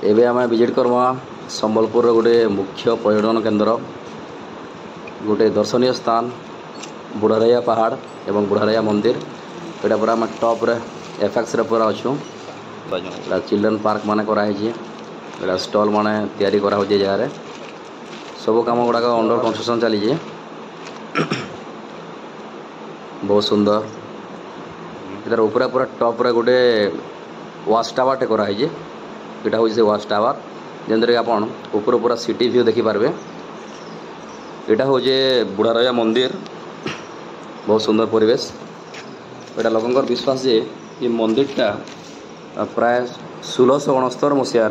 एबे आम विजिट करमा संबलपुर गोटे मुख्य पर्यटन केन्द्र गोटे दर्शनीय स्थान बुढ़ारैया पहाड़ एवं बुढ़ारैया मंदिर। यहाँ पूरा आम टॉप रे एफएक्स रे पूरा अच्छू। चिल्ड्रेन पार्क मान कराई स्टॉल माने तैयारी करा हो जगह सब काम गुड़ाक अंडर कंस्ट्रक्शन चली बहुत सुंदर। इधर ऊपर पूरा टॉप रे गोटे वाच टावर टे कराई यहाँ हूँ से वाच टावर जेनते आपन ऊपर पूरा सिटी व्यू देखिपारे। यहाँ हूँ बुढ़ारैया मंदिर बहुत सुंदर परिवेश। यहाँ लोकंर विश्वास जे ये मंदिरटा प्राय 1669 मसीह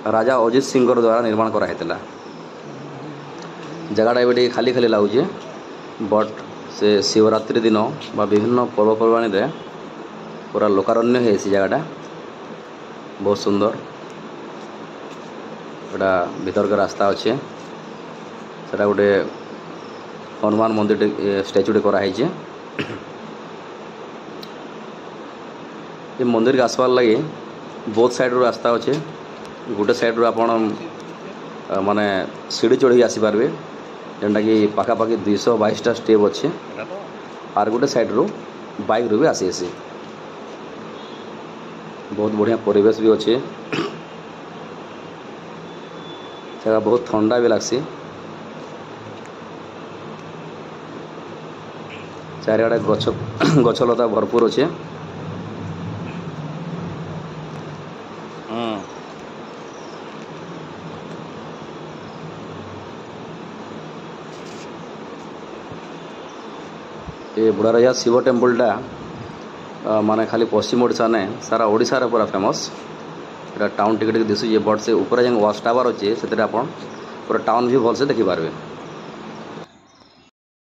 राजा अजित सिंह द्वारा निर्माण कराइला। जगटा ये खाली खाली लगुचे बट से शिवरात्रि दिन बा विभिन्न पर्वपर्वाणी रे पूरा लोकारण्य है जगटा बहुत सुंदर। गोटा भीतर का रास्ता अच्छे सेटा गोटे हनुमान मंदिर स्टैचू कराई। ये मंदिर के आसपार लगे बहुत साइड रास्ता अच्छे। गोटे साइड रू आपण माने सीढ़ी चढ़ी आसीपारे जेनटा कि पाखापाखि 222टा स्टेप अच्छे आर गोटे साइड रू बाइक रू भी आसी बहुत बढ़िया परिवेश भी अच्छे। जगह बहुत ठंडा भी लगसी। चारिआडे गछलता भरपूर अच्छे। ये बुढ़ारैया शिव टेम्पलटा माने खाली पश्चिम ओडिशा ने सारा ओडिशा रे पूरा फेमस। यहाँ टाउन टिके दिशुचे बट से ऊपर जो वाच टावर अच्छे से पूरा टाउन भी भलसे देखिपारे।